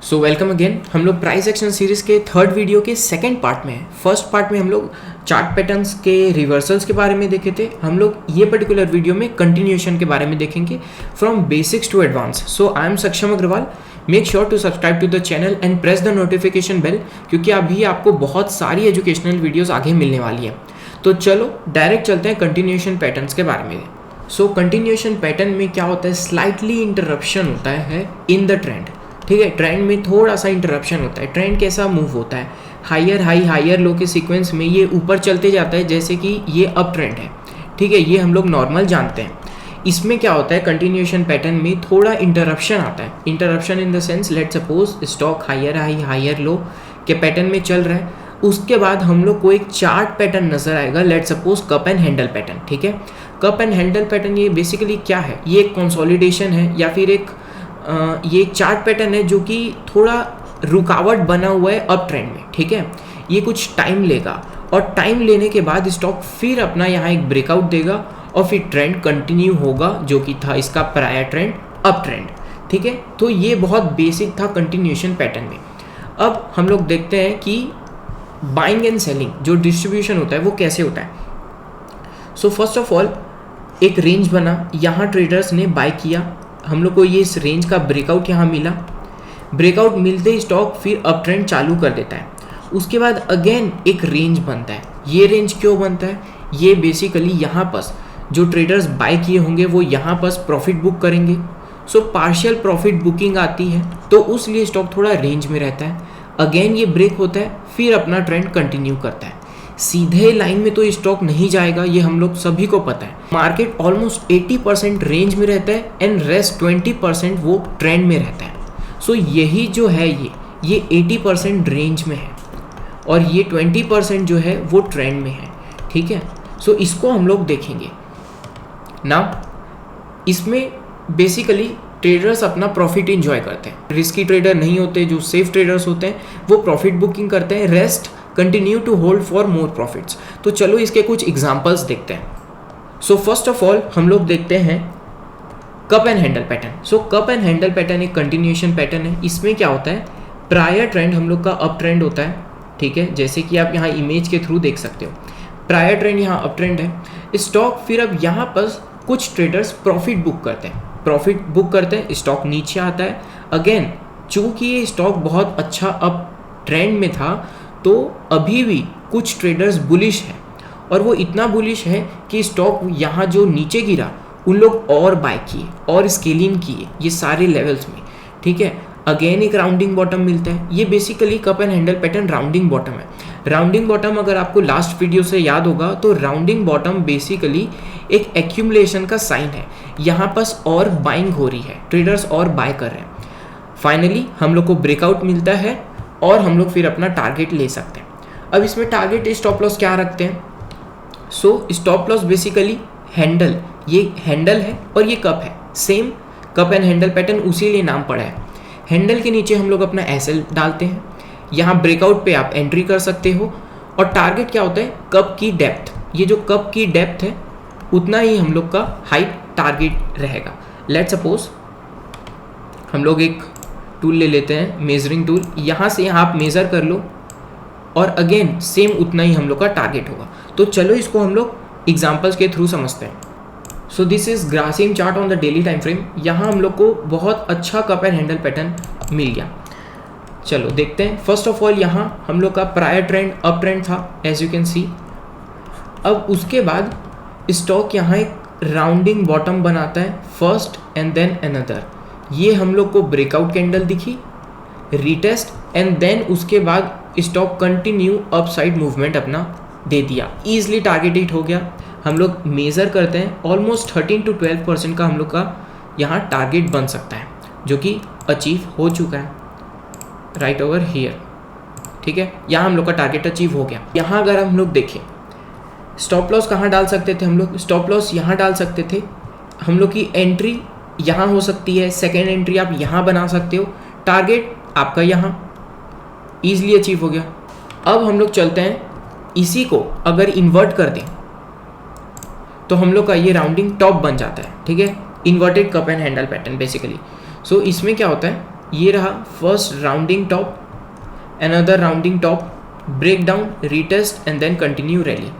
So welcome again. हम लोग price action series के थर्ड वीडियो के सेकंड पार्ट में हैं। फर्स्ट पार्ट में हम लोग चार्ट पैटर्न्स के रिवर्सल्स के बारे में देखे थे। हम लोग ये पर्टिकुलर वीडियो में कंटिन्यूएशन के बारे में देखेंगे from basics to advance. So I am Saksham Agrawal. Make sure to subscribe to the channel and press the notification bell, क्योंकि अभी आपको बहुत सारी एजुकेशनल वीडियोज़ आगे मिलने वाली है। तो चलो डायरेक्ट चलते हैं कंटिन्यूएशन पैटर्न्स के बारे में। सो कंटिन्यूएशन पैटर्न में क्या होता है, स्लाइटली इंटरप्शन होता है इन द ट्रेंड। ठीक है, ट्रेंड में थोड़ा सा इंटरप्शन होता है। ट्रेंड कैसा मूव होता है, हायर हाई हायर लो के सीक्वेंस में ये ऊपर चलते जाता है, जैसे कि ये अप ट्रेंड है। ठीक है, ये हम लोग नॉर्मल जानते हैं। इसमें क्या होता है, कंटिन्यूएशन पैटर्न में थोड़ा इंटरप्शन आता है। Interruption in the sense, let suppose stock higher high higher low के पैटर्न में चल रहा है, उसके बाद हम लोग को एक चार्ट पैटर्न नजर आएगा, let suppose cup and handle pattern. ठीक है, कप एंड हैंडल पैटर्न ये बेसिकली क्या है, ये एक कंसोलिडेशन है या फिर ये एक चार्ट पैटर्न है जो कि थोड़ा रुकावट बना हुआ है अप ट्रेंड में। ठीक है, ये कुछ टाइम लेगा और टाइम लेने के बाद स्टॉक फिर अपना यहाँ एक ब्रेकआउट देगा और फिर ट्रेंड कंटिन्यू होगा, जो कि था इसका प्रायर ट्रेंड अप ट्रेंड। ठीक है, तो ये बहुत बेसिक था कंटिन्यूएशन पैटर्न में। अब हम लोग देखते हैं कि बाइंग एंड सेलिंग जो डिस्ट्रीब्यूशन होता है वो कैसे होता है। सो फर्स्ट ऑफ ऑल एक रेंज बना, यहाँ ट्रेडर्स ने बाय किया, हम लोग को ये इस रेंज का ब्रेकआउट यहाँ मिला। ब्रेकआउट मिलते ही स्टॉक फिर अप ट्रेंड चालू कर देता है। उसके बाद अगेन एक रेंज बनता है। ये रेंज क्यों बनता है, ये बेसिकली यहाँ पर जो ट्रेडर्स बाय किए होंगे वो यहाँ पर प्रॉफिट बुक करेंगे। सो पार्शियल प्रॉफिट बुकिंग आती है, तो उस लिए स्टॉक थोड़ा रेंज में रहता है। अगेन ये ब्रेक होता है, फिर अपना ट्रेंड कंटिन्यू करता है। सीधे लाइन में तो स्टॉक नहीं जाएगा, ये हम लोग सभी को पता है। मार्केट ऑलमोस्ट 80% रेंज में रहता है एंड रेस्ट 20% वो ट्रेंड में रहता है। सो यही जो है ये 80% रेंज में है और ये 20% जो है वो ट्रेंड में है। ठीक है, सो इसको हम लोग देखेंगे ना। इसमें बेसिकली ट्रेडर्स अपना प्रॉफिट इंजॉय करते हैं। रिस्की ट्रेडर नहीं होते, जो सेफ ट्रेडर्स होते हैं वो प्रॉफिट बुकिंग करते हैं, rest continue to hold for more profits. तो चलो इसके कुछ एग्जांपल्स देखते हैं। सो फर्स्ट ऑफ ऑल हम लोग देखते हैं cup and handle pattern. So cup and handle pattern एक कंटिन्यूएशन पैटर्न है। इसमें क्या होता है, प्रायर ट्रेंड हम लोग का अप ट्रेंड होता है। ठीक है, जैसे कि आप यहाँ इमेज के थ्रू देख सकते हो, प्रायर ट्रेंड यहाँ अप ट्रेंड है। स्टॉक फिर अब यहाँ पर कुछ ट्रेडर्स प्रॉफिट बुक करते हैं, स्टॉक नीचे आता है। अगेन चूंकि ये स्टॉक बहुत अच्छा अप ट्रेंड में था, तो अभी भी कुछ ट्रेडर्स बुलिश है और वो इतना बुलिश है कि स्टॉक यहाँ जो नीचे गिरा उन लोग और बाय किए और स्केलिंग किए, ये सारे लेवल्स में। ठीक है, अगेन एक राउंडिंग बॉटम मिलता है। ये basically cup and handle pattern rounding bottom है। राउंडिंग बॉटम अगर आपको लास्ट वीडियो से याद होगा तो राउंडिंग बॉटम बेसिकली एक एक्यूमुलेशन का साइन है। यहाँ पर और बाइंग हो रही है, ट्रेडर्स और बाय कर रहे हैं। फाइनली हम लोग को ब्रेकआउट मिलता है और हम लोग फिर अपना टारगेट ले सकते हैं। अब इसमें टारगेट स्टॉप लॉस क्या रखते हैं। So stop loss basically handle, ये हैंडल है और ये कप है, same cup and handle pattern उसी लिए नाम पड़ा है। हैंडल के नीचे हम लोग अपना एसएल डालते हैं, यहाँ ब्रेकआउट पे आप एंट्री कर सकते हो। और टारगेट क्या होता है, कप की डेप्थ। ये जो कप की डेप्थ है उतना ही हम लोग का हाइट टारगेट रहेगा। लेट सपोज हम लोग एक टूल ले लेते हैं, मेजरिंग टूल। यहाँ से यहाँ आप मेज़र कर लो और अगेन सेम उतना ही हम लोग का टारगेट होगा। तो चलो इसको हम लोग एग्जांपल्स के थ्रू समझते हैं। So this is Grasim chart on the daily time frame. यहाँ हम लोग को बहुत अच्छा कप एंड हैंडल पैटर्न मिल गया। चलो देखते हैं। फर्स्ट ऑफ ऑल यहाँ हम लोग का प्रायर ट्रेंड अप ट्रेंड था, एज यू कैन सी। अब उसके बाद स्टॉक यहाँ एक राउंडिंग बॉटम बनाता है, फर्स्ट एंड देन अनदर। ये हम लोग को ब्रेकआउट कैंडल दिखी, रीटेस्ट एंड देन उसके बाद stock continue up side movement अपना दे दिया, ईजिली टारगेट हिट हो गया। हम लोग मेज़र करते हैं, ऑलमोस्ट 13 to 12% का हम लोग का यहाँ टारगेट बन सकता है, जो कि अचीव हो चुका है राइट ओवर हियर। ठीक है, यहाँ हम लोग का टारगेट अचीव हो गया। यहाँ अगर हम लोग देखें स्टॉप लॉस कहाँ डाल सकते थे हम लोग, स्टॉप लॉस यहाँ डाल सकते थे। हम लोग की एंट्री यहाँ हो सकती है, सेकेंड एंट्री आप यहाँ बना सकते हो, टारगेट आपका यहाँ ईजिली अचीव हो गया। अब हम लोग चलते हैं, इसी को अगर इन्वर्ट कर दें तो हम लोग का ये राउंडिंग टॉप बन जाता है। ठीक है, inverted cup and handle pattern basically. So इसमें क्या होता है, ये रहा first rounding top, another rounding top, break down, retest and then continue rally.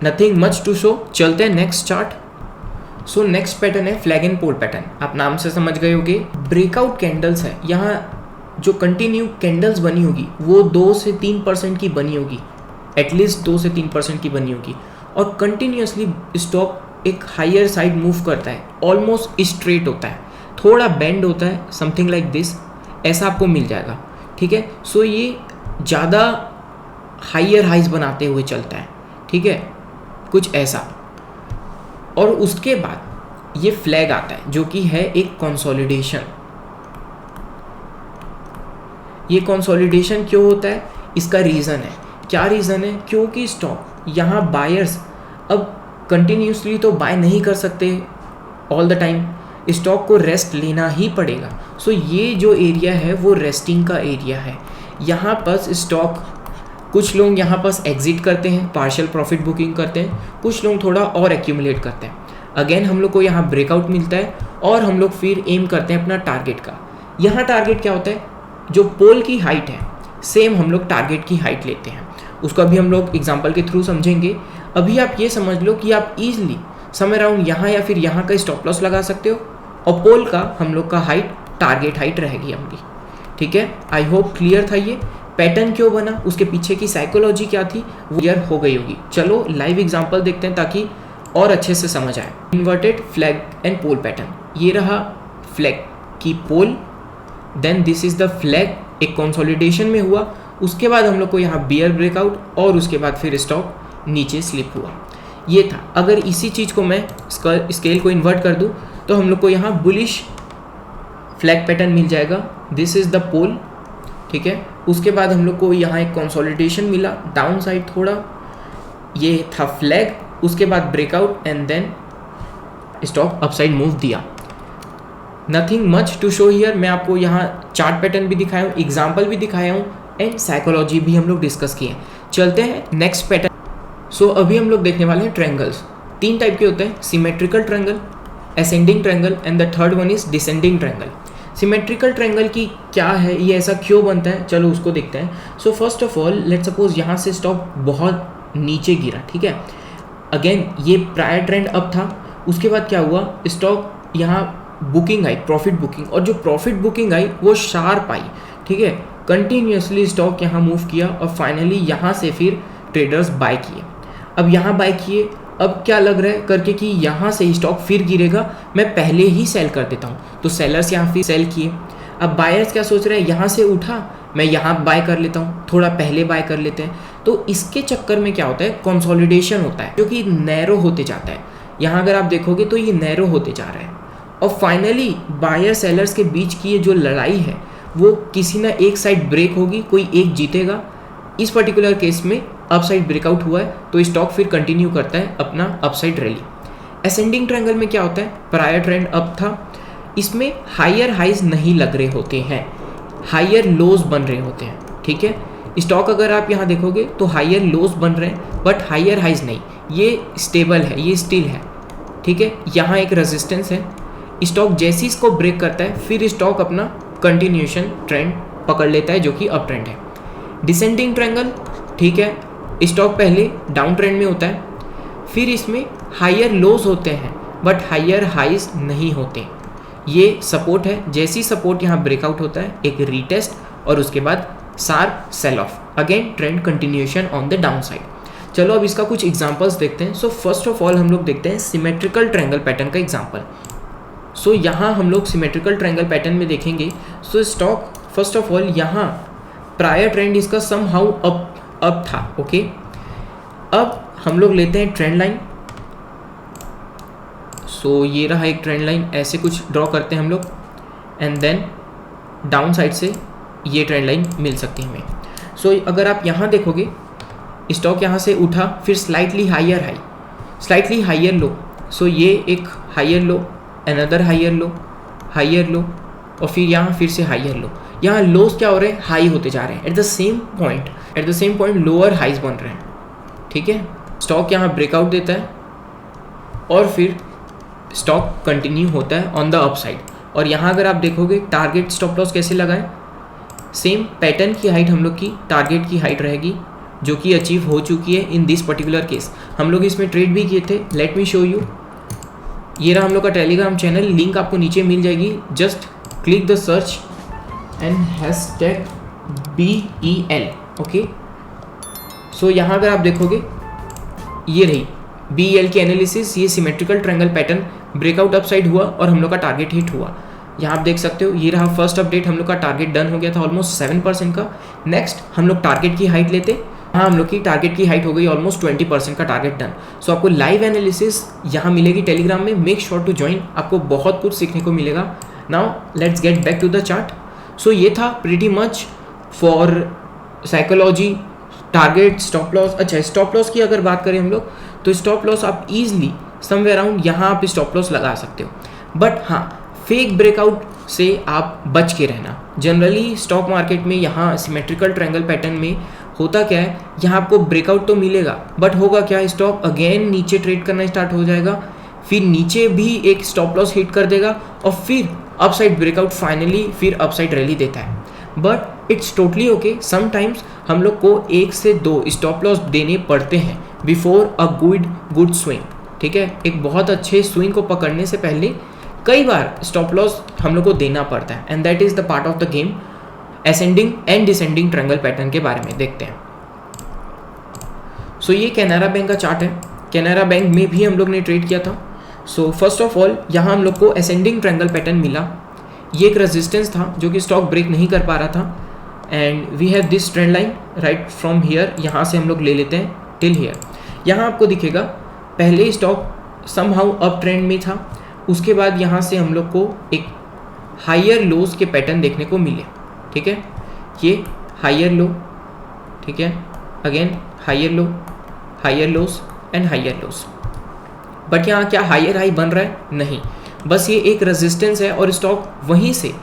Nothing much to show. चलते हैं next chart. So next pattern है फ्लैग एंड पोल पैटर्न। आप नाम से समझ गए होंगे, ब्रेकआउट कैंडल्स है। यहाँ जो कंटिन्यू कैंडल्स बनी होगी वो 2 से 3% की बनी होगी, एटलीस्ट 2 से 3% की बनी होगी, और कंटिन्यूसली स्टॉक एक हायर साइड मूव करता है, ऑलमोस्ट स्ट्रेट होता है, थोड़ा बेंड होता है, समथिंग लाइक दिस, ऐसा आपको मिल जाएगा। ठीक है, सो ये ज़्यादा हायर हाइज बनाते हुए चलता है। ठीक है, कुछ ऐसा। और उसके बाद ये फ्लैग आता है जो कि है एक कंसोलिडेशन। ये कंसोलिडेशन क्यों होता है, इसका रीज़न है। क्या रीज़न है? क्योंकि स्टॉक यहाँ बायर्स अब कंटिन्यूसली तो बाय नहीं कर सकते ऑल द टाइम, स्टॉक को रेस्ट लेना ही पड़ेगा। सो ये जो एरिया है वो रेस्टिंग का एरिया है। यहाँ पर स्टॉक, कुछ लोग यहाँ पर एग्जिट करते हैं, पार्शियल प्रॉफिट बुकिंग करते हैं, कुछ लोग थोड़ा और एक्यूमुलेट करते हैं। अगेन हम लोग को यहाँ ब्रेकआउट मिलता है और हम लोग फिर एम करते हैं अपना टारगेट का। यहाँ टारगेट क्या होता है, जो पोल की हाइट है सेम हम लोग टारगेट की हाइट लेते हैं। उसको अभी हम लोग एग्जांपल के थ्रू समझेंगे। अभी आप ये समझ लो कि आप इजीली समय अराउंड यहाँ या फिर यहाँ का स्टॉप लॉस लगा सकते हो, और पोल का हम लोग का हाइट टारगेट हाइट रहेगी हमारी। ठीक है, आई होप क्लियर था। ये पैटर्न क्यों बना, उसके पीछे की साइकोलॉजी क्या थी, वो क्लियर हो गई होगी। चलो लाइव एग्जांपल देखते हैं ताकि और अच्छे से समझ आए। Inverted flag and pole pattern, ये रहा फ्लैग की pole, then this is the flag, एक कंसोलिडेशन में हुआ, उसके बाद हम लोग को यहाँ बियर ब्रेकआउट, और उसके बाद फिर स्टॉक नीचे स्लिप हुआ। ये था। अगर इसी चीज़ को मैं स्केल को इन्वर्ट कर दूँ तो हम लोग को यहाँ बुलिश फ्लैग पैटर्न मिल जाएगा। दिस इज़ द पोल। ठीक है, उसके बाद हम लोग को यहाँ एक कंसोलिडेशन मिला डाउन साइड थोड़ा, ये था फ्लैग, उसके बाद breakout and then stock upside move दिया। Nothing much to show here. मैं आपको यहाँ चार्ट पैटर्न भी दिखाया हूँ, एग्जाम्पल भी दिखाया हूँ, एंड साइकोलॉजी भी हम लोग डिस्कस किए हैं। चलते हैं नेक्स्ट पैटर्न। सो अभी हम लोग देखने वाले हैं ट्रायंगल्स। 3 टाइप के होते हैं, symmetrical triangle, ascending triangle and the third one is descending triangle. Symmetrical triangle की क्या है, ये ऐसा क्यों बनता है, चलो उसको देखते हैं। So first of all let suppose यहाँ से स्टॉक बहुत नीचे गिरा। ठीक है, अगेन ये प्रायर ट्रेंड अप था, उसके बाद क्या हुआ, स्टॉक यहाँ बुकिंग आई, प्रॉफिट बुकिंग, और जो प्रॉफिट बुकिंग आई वो शार्प आई। ठीक है, कंटिन्यूसली स्टॉक यहाँ मूव किया और फाइनली यहाँ से फिर ट्रेडर्स बाय किए। अब यहाँ बाय किए, अब क्या लग रहा है करके कि यहाँ से स्टॉक फिर गिरेगा, मैं पहले ही सेल कर देता हूँ, तो सेलर्स यहाँ फिर सेल किए। अब बायर्स क्या सोच रहे हैं, यहाँ से उठा, मैं यहाँ बाय कर लेता हूँ, थोड़ा पहले बाय कर लेते हैं। तो इसके चक्कर में क्या होता है, कंसोलिडेशन होता है जो कि नैरो होते जाता है। यहाँ अगर आप देखोगे तो ये नैरो होते जा रहा है, और फाइनली बायर सेलर्स के बीच की ये जो लड़ाई है वो किसी ना एक साइड ब्रेक होगी, कोई एक जीतेगा। इस पर्टिकुलर केस में अपसाइड ब्रेकआउट हुआ है तो स्टॉक फिर कंटिन्यू करता है अपना अपसाइड रैली। असेंडिंग ट्रायंगल में क्या होता है, प्रायर ट्रेंड अप था, इसमें हायर हाइज नहीं लग रहे होते हैं, हायर लोज बन रहे होते हैं। ठीक है, स्टॉक अगर आप यहाँ देखोगे तो हायर लोज बन रहे हैं बट हायर हाइज नहीं, ये स्टेबल है, ये स्टिल है। ठीक है, यहाँ एक रेजिस्टेंस है, स्टॉक जैसे ही इसको ब्रेक करता है फिर स्टॉक अपना कंटिन्यूएशन ट्रेंड पकड़ लेता है जो कि अप ट्रेंड है। डिसेंडिंग ट्रायंगल, ठीक है, स्टॉक पहले डाउन ट्रेंड में होता है, फिर इसमें हायर लोज होते हैं बट हायर हाइज नहीं होते। ये सपोर्ट है, जैसी सपोर्ट यहाँ ब्रेकआउट होता है एक रीटेस्ट और उसके बाद sharp sell off, again trend continuation on the down side. चलो अब इसका कुछ एग्जांपल्स देखते हैं। सो फर्स्ट ऑफ ऑल हम लोग देखते हैं सिमेट्रिकल ट्रायंगल पैटर्न का एग्जांपल। सो यहाँ हम लोग सिमेट्रिकल ट्रायंगल पैटर्न में देखेंगे। सो स्टॉक फर्स्ट ऑफ ऑल यहाँ प्रायर ट्रेंड इसका सम हाउ अप था। ओके, अब हम लोग लेते हैं ट्रेंड लाइन। सो ये रहा एक ट्रेंड लाइन, ऐसे कुछ ड्रॉ करते हैं हम लोग, एंड देन डाउन साइड से ये ट्रेंड लाइन मिल सकती है हमें। सो अगर आप यहाँ देखोगे स्टॉक यहाँ से उठा, फिर slightly higher high, slightly higher low, so ये एक higher low, another higher low, और फिर यहाँ फिर से हायर लो। यहाँ लोस क्या हो रहे हैं, हाई होते जा रहे हैं। At the same point lower highs बन रहे हैं। ठीक है, स्टॉक यहाँ ब्रेकआउट देता है और फिर स्टॉक कंटिन्यू होता है ऑन द अपसाइड, और यहाँ अगर आप देखोगे टारगेट स्टॉप लॉस कैसे लगाएं, सेम पैटर्न की हाइट हम लोग की टारगेट की हाइट रहेगी जो कि अचीव हो चुकी है इन दिस पर्टिकुलर केस। हम लोग इसमें ट्रेड भी किए थे, लेट मी शो यू। ये रहा हम लोग का टेलीग्राम चैनल, लिंक आपको नीचे मिल जाएगी, just click the search and hashtag BEL, okay. So यहाँ अगर आप देखोगे ये रही BEL की एनालिसिस, ये symmetrical triangle pattern breakout upside हुआ और हम लोग का टारगेट हिट हुआ। यहाँ आप देख सकते हो ये रहा फर्स्ट अपडेट, हम लोग का टारगेट डन हो गया था ऑलमोस्ट 7% का। नेक्स्ट हम लोग टारगेट की हाइट लेते, हाँ हम लोग की टारगेट की हाइट हो गई ऑलमोस्ट 20% का टारगेट डन। सो आपको लाइव एनालिसिस यहाँ मिलेगी टेलीग्राम में, मेक श्योर टू ज्वाइन, आपको बहुत कुछ सीखने को मिलेगा। Now let's get back to the chart. So ये था pretty much for psychology, target, stop loss. अच्छा, स्टॉप लॉस की अगर बात करें हम लोग तो स्टॉप लॉस आप इजीली समवेयर अराउंड यहाँ आप स्टॉप लॉस लगा सकते हो, बट हाँ फेक ब्रेकआउट से आप बच के रहना। जनरली स्टॉक मार्केट में यहाँ सिमेट्रिकल ट्रायंगल पैटर्न में होता क्या है, यहाँ आपको ब्रेकआउट तो मिलेगा बट होगा क्या, स्टॉक अगेन नीचे ट्रेड करना स्टार्ट हो जाएगा, फिर नीचे भी एक स्टॉप लॉस हिट कर देगा और फिर अपसाइड ब्रेकआउट, फाइनली फिर अपसाइड रैली देता है। But it's totally okay, sometimes हम लोग को 1 से 2 स्टॉप लॉस देने पड़ते हैं बिफोर अ गुड स्विंग, ठीक है। एक बहुत अच्छे स्विंग को पकड़ने से पहले कई बार स्टॉप लॉस हम लोग को देना पड़ता है, and that is the part of the game. Ascending and descending triangle pattern के बारे में देखते हैं। सो ये कैनरा बैंक का चार्ट है, कैनरा बैंक में भी हम लोग ने ट्रेड किया था। सो फर्स्ट ऑफ ऑल यहाँ हम लोग को असेंडिंग ट्रायंगल पैटर्न मिला, ये एक रेजिस्टेंस था जो कि स्टॉक ब्रेक नहीं कर पा रहा था, and we have this trend line right from here, यहाँ से हम लोग ले लेते हैं टिल हियर। यहाँ आपको दिखेगा पहले स्टॉक समहाउ अप ट्रेंड में था, उसके बाद यहाँ से हम लोग को एक हायर लोज के पैटर्न देखने को मिले, ठीक है। ये हायर लो, ठीक है, again higher low, higher lows and higher lows. But यहाँ क्या हायर हाई बन रहा है? नहीं, बस ये एक रेजिस्टेंस है और स्टॉक वहीं से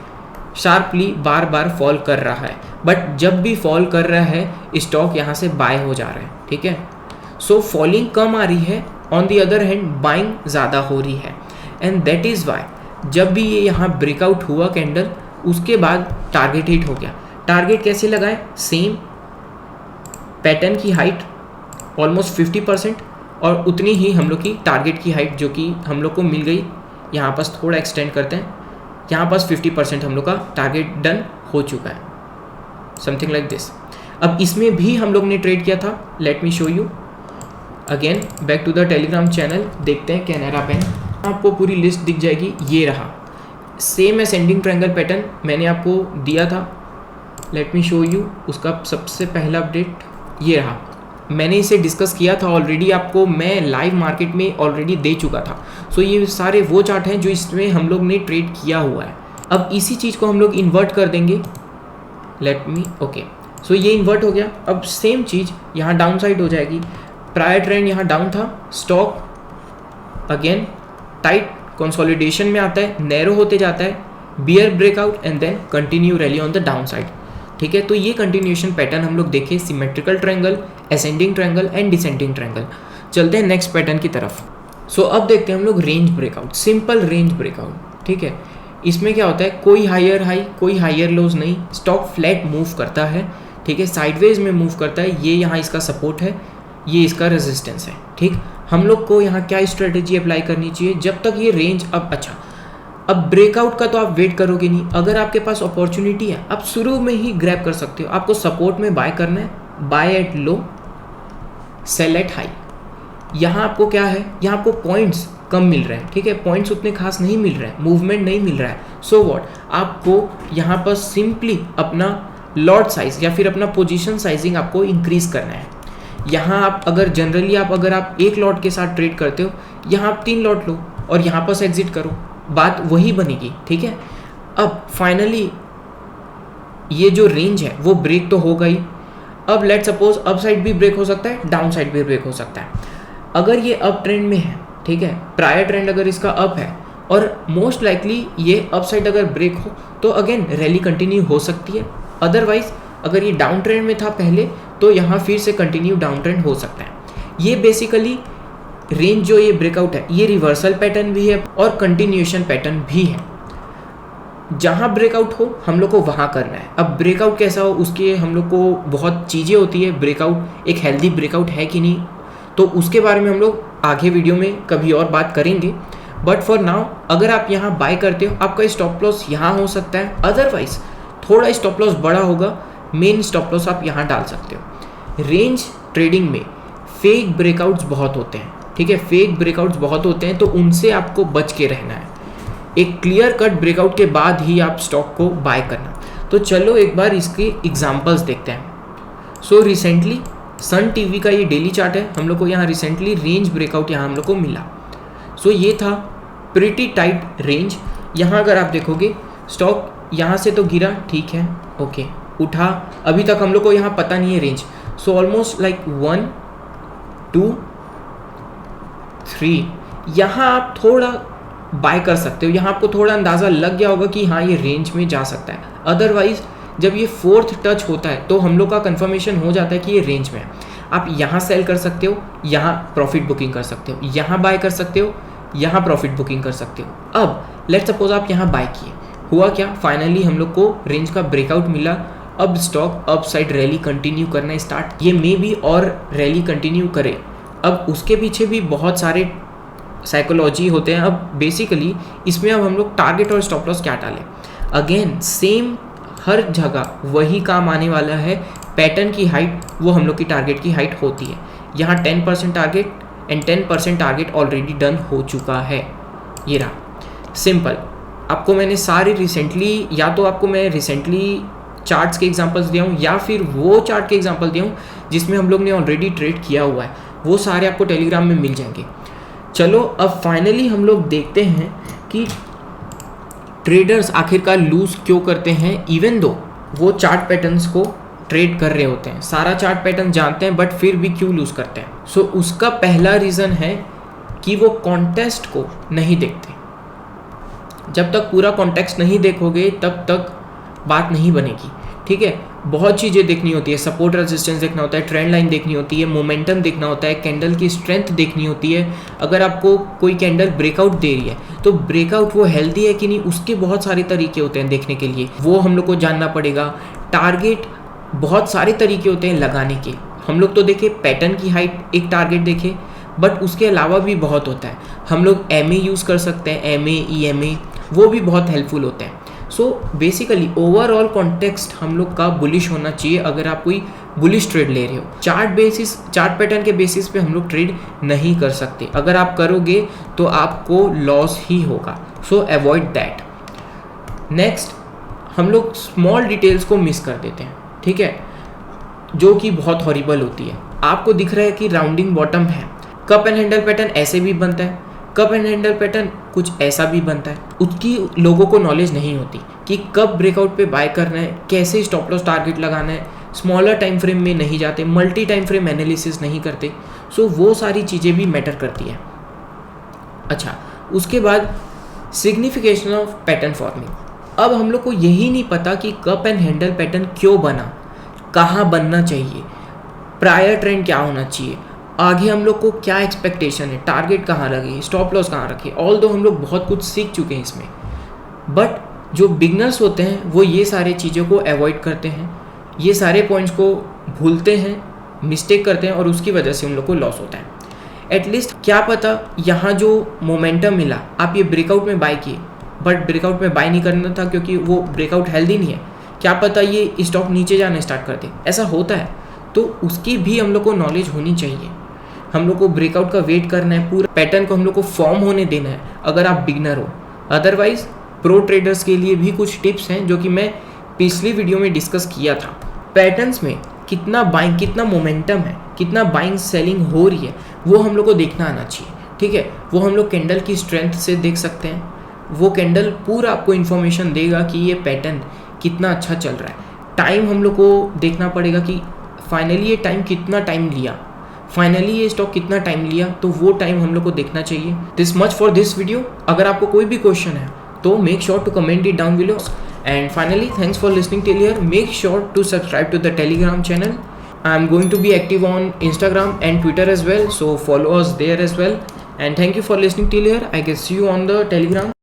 शार्पली बार बार फॉल कर रहा है। बट जब भी फॉल कर रहा है स्टॉक यहाँ से बाय हो जा रहा है, ठीक है। सो फॉलिंग कम आ रही है, on the other hand buying ज़्यादा हो रही है, एंड दैट इज़ वाई जब भी ये यहाँ ब्रेकआउट हुआ कैंडल, उसके बाद टारगेट हिट हो गया। टारगेट कैसे लगाएं? सेम पैटर्न की हाइट ऑलमोस्ट 50% और उतनी ही हम लोग की टारगेट की हाइट जो कि हम लोग को मिल गई। यहाँ पास थोड़ा एक्सटेंड करते हैं, यहाँ पास 50% हम लोग का टारगेट डन हो चुका है, समथिंग लाइक दिस। अब इसमें भी हम लोग ने ट्रेड किया था, let me show you again, back to the Telegram channel, देखते हैं कैनरा बैंक। आपको पूरी लिस्ट दिख जाएगी, ये रहा सेम असेंडिंग ट्रायंगल पैटर्न मैंने आपको दिया था, लेट मी शो यू उसका सबसे पहला अपडेट ये रहा। मैंने इसे डिस्कस किया था ऑलरेडी, आपको मैं लाइव मार्केट में ऑलरेडी दे चुका था। सो ये सारे वो चार्ट हैं जो इसमें हम लोग ने ट्रेड किया हुआ है। अब इसी चीज़ को हम लोग इन्वर्ट कर देंगे, लेट मी ओके। सो ये इन्वर्ट हो गया। अब सेम चीज़ यहाँ डाउन साइड हो जाएगी। प्रायर ट्रेंड यहाँ डाउन था, स्टॉक अगेन टाइट कंसोलिडेशन में आता है, नैरो होते जाता है, bear breakout and then continue rally on the down side, ठीक है। तो ये कंटिन्यूएशन पैटर्न हम लोग देखे, symmetrical triangle, ascending triangle and descending triangle. चलते हैं नेक्स्ट पैटर्न की तरफ। सो अब देखते हैं हम लोग range breakout, simple range breakout, ठीक है। इसमें क्या होता है, कोई हायर हाई कोई हायर लोज नहीं, स्टॉक फ्लैट मूव करता है, ठीक है, साइडवेज में मूव करता है। ये यहाँ इसका सपोर्ट है, ये इसका रेजिस्टेंस है, ठीक। हम लोग को यहाँ क्या स्ट्रेटेजी अप्लाई करनी चाहिए, जब तक ये रेंज अब ब्रेकआउट का तो आप वेट करोगे नहीं, अगर आपके पास अपॉर्चुनिटी है आप शुरू में ही ग्रैब कर सकते हो। आपको सपोर्ट में बाय करना है, buy at low, sell at high. यहाँ आपको क्या है, यहाँ आपको पॉइंट्स कम मिल रहे हैं, ठीक है, पॉइंट्स उतने खास नहीं मिल रहे हैं, मूवमेंट नहीं मिल रहा है। सो व्हाट, आपको यहाँ पर सिंपली अपना लॉट साइज या फिर अपना पोजीशन साइजिंग आपको इंक्रीज करना है। यहाँ आप अगर जनरली अगर आप एक लॉट के साथ ट्रेड करते हो, यहाँ आप 3 लॉट लो और यहाँ पर से एग्जिट करो, बात वही बनेगी, ठीक है। अब फाइनली ये जो रेंज है वो ब्रेक तो हो गई। अब लेट सपोज अप साइड भी ब्रेक हो सकता है, डाउन साइड भी ब्रेक हो सकता है। अगर ये अप ट्रेंड में है, ठीक है, प्रायर ट्रेंड अगर इसका अप है और मोस्ट लाइकली ये अप साइड अगर ब्रेक हो तो अगेन रैली कंटिन्यू हो सकती है। अदरवाइज अगर ये डाउन ट्रेंड में था पहले तो यहाँ फिर से कंटिन्यू डाउन ट्रेंड हो सकता है। ये बेसिकली रेंज जो ये ब्रेकआउट है, ये रिवर्सल पैटर्न भी है और कंटिन्यूएशन पैटर्न भी है। जहाँ ब्रेकआउट हो हम लोग को वहाँ करना है। अब ब्रेकआउट कैसा हो उसके हम लोग को बहुत चीज़ें होती है, ब्रेकआउट एक हेल्दी ब्रेकआउट है कि नहीं, तो उसके बारे में हम लोग आगे वीडियो में कभी और बात करेंगे। बट फॉर नाउ अगर आप यहाँ बाय करते हो आपका स्टॉप लॉस यहाँ हो सकता है, अदरवाइज थोड़ा स्टॉप लॉस बड़ा होगा, मेन स्टॉप लॉस आप यहाँ डाल सकते हो। रेंज ट्रेडिंग में फेक ब्रेकआउट्स बहुत होते हैं, ठीक है, फेक ब्रेकआउट्स बहुत होते हैं, तो उनसे आपको बच के रहना है। एक क्लियर कट ब्रेकआउट के बाद ही आप स्टॉक को बाय करना। तो चलो एक बार इसके एग्जांपल्स देखते हैं। सो रिसेंटली सन टीवी का ये डेली चार्ट है, हम लोग को यहाँ रिसेंटली रेंज ब्रेकआउट यहाँ हम लोग को मिला। सो ये था प्रिटी टाइट रेंज। यहाँ अगर आप देखोगे स्टॉक यहाँ से तो गिरा, ठीक है, ओके, उठा, अभी तक हम लोग को यहाँ पता नहीं है रेंज। सो ऑलमोस्ट लाइक 1 2 3 यहाँ आप थोड़ा बाय कर सकते हो, यहाँ आपको थोड़ा अंदाज़ा लग गया होगा कि हाँ ये रेंज में जा सकता है। अदरवाइज जब ये फोर्थ टच होता है तो हम लोग का कंफर्मेशन हो जाता है कि ये रेंज में है। आप यहाँ सेल कर सकते हो, यहाँ प्रॉफिट बुकिंग कर सकते हो, यहाँ बाय कर सकते हो, यहाँ प्रॉफिट बुकिंग कर सकते हो। अब लेट्स सपोज आप यहाँ बाय किए, हुआ क्या, फाइनली हम लोग को रेंज का ब्रेकआउट मिला। अब stock up side rally continue करना स्टार्ट, ये मे बी और रैली कंटिन्यू करे। अब उसके पीछे भी बहुत सारे साइकोलॉजी होते हैं। अब बेसिकली इसमें अब हम लोग टारगेट और स्टॉप लॉस क्या डालें, अगेन सेम हर जगह वही काम आने वाला है। पैटर्न की हाइट वो हम लोग की टारगेट की हाइट होती है। यहाँ 10% target and 10% target already done हो चुका है, ये रहा सिंपल। आपको मैंने सारे रिसेंटली, या तो आपको मैं रिसेंटली चार्ट्स के एग्जांपल्स दिया हूँ या फिर वो चार्ट के एग्जांपल दिया हूँ जिसमें हम लोग ने ऑलरेडी ट्रेड किया हुआ है, वो सारे आपको टेलीग्राम में मिल जाएंगे। चलो अब फाइनली हम लोग देखते हैं कि ट्रेडर्स आखिरकार लूज क्यों करते हैं, इवन दो वो चार्ट पैटर्न्स को ट्रेड कर रहे होते हैं, सारा चार्ट पैटर्न जानते हैं, बट फिर भी क्यों लूज करते हैं। सो उसका पहला रीज़न है कि वो कॉन्टेक्स्ट को नहीं देखते। जब तक पूरा कॉन्टेक्स्ट नहीं देखोगे तब तक बात नहीं बनेगी, ठीक है। बहुत चीज़ें देखनी होती है, सपोर्ट रेजिस्टेंस देखना होता है, ट्रेंड लाइन देखनी होती है, मोमेंटम देखना होता है, कैंडल की स्ट्रेंथ देखनी होती है। अगर आपको कोई कैंडल ब्रेकआउट दे रही है तो ब्रेकआउट वो हेल्दी है कि नहीं, उसके बहुत सारे तरीके होते हैं देखने के लिए, वो हम लोग को जानना पड़ेगा। टारगेट बहुत सारे तरीके होते हैं लगाने के, हम लोग तो देखे पैटर्न की हाइट एक टारगेट देखे, बट उसके अलावा भी बहुत होता है। हम लोग MA यूज़ कर सकते हैं, MA EMA, वो भी बहुत हेल्पफुल होते हैं। सो बेसिकली ओवरऑल कॉन्टेक्स्ट हम लोग का बुलिश होना चाहिए अगर आप कोई बुलिश ट्रेड ले रहे हो। चार्ट पैटर्न के बेसिस पे हम लोग ट्रेड नहीं कर सकते, अगर आप करोगे तो आपको लॉस ही होगा। सो अवॉइड दैट। नेक्स्ट हम लोग स्मॉल डिटेल्स को मिस कर देते हैं, ठीक है, जो कि बहुत हॉरिबल होती है। आपको दिख रहा है कि राउंडिंग बॉटम है, कप एंड हैंडल पैटर्न ऐसे भी बनता है, कप एंड हैंडल पैटर्न कुछ ऐसा भी बनता है। उसकी लोगों को नॉलेज नहीं होती कि कब ब्रेकआउट पे बाय करना है, कैसे स्टॉप लॉस टारगेट लगाना है, स्मॉलर टाइम फ्रेम में नहीं जाते, मल्टी टाइम फ्रेम एनालिसिस नहीं करते। सो वो सारी चीज़ें भी मैटर करती है। अच्छा, उसके बाद सिग्निफिकेशन ऑफ पैटर्न फॉर्मिंग। अब हम लोग को यही नहीं पता कि कप एंड हैंडल पैटर्न क्यों बना, कहाँ बनना चाहिए, प्रायर ट्रेंड क्या होना चाहिए, आगे हम लोग को क्या एक्सपेक्टेशन है, टारगेट कहाँ लगे, स्टॉप लॉस कहाँ रखे। ऑल दो हम लोग बहुत कुछ सीख चुके हैं इसमें, बट जो बिगनर्स होते हैं वो ये सारे चीज़ों को अवॉइड करते हैं, ये सारे पॉइंट्स को भूलते हैं, मिस्टेक करते हैं, और उसकी वजह से उन लोग को लॉस होता है। एटलीस्ट क्या पता यहाँ जो मोमेंटम मिला, आप ये ब्रेकआउट में बाय किए, बट ब्रेकआउट में बाय नहीं करना था क्योंकि वो ब्रेकआउट हेल्दी नहीं है, क्या पता ये स्टॉक नीचे जाना स्टार्ट कर दे, ऐसा होता है। तो उसकी भी हम लोग को नॉलेज होनी चाहिए। हम लोग को ब्रेकआउट का वेट करना है, पूरा पैटर्न को हम लोग को फॉर्म होने देना है अगर आप बिगनर हो। अदरवाइज प्रो ट्रेडर्स के लिए भी कुछ टिप्स हैं जो कि मैं पिछली वीडियो में डिस्कस किया था। पैटर्न्स में कितना बाइंग, कितना मोमेंटम है, कितना बाइंग सेलिंग हो रही है, वो हम लोग को देखना आना चाहिए, ठीक है। वो हम लोग कैंडल की स्ट्रेंथ से देख सकते हैं, वो कैंडल पूरा आपको इन्फॉर्मेशन देगा कि ये पैटर्न कितना अच्छा चल रहा है। टाइम हम लोग को देखना पड़ेगा कि फाइनली ये टाइम कितना टाइम लिया, फाइनली ये स्टॉक कितना टाइम लिया, तो वो टाइम हम लोग को देखना चाहिए। This much for this video. अगर आपको कोई भी क्वेश्चन है तो make sure to comment it down below. And finally thanks for listening till here. Make sure to subscribe to the Telegram channel. I am going to be active on Instagram and Twitter as well, so follow us there as well. And thank you for listening till here. I can see you on the Telegram.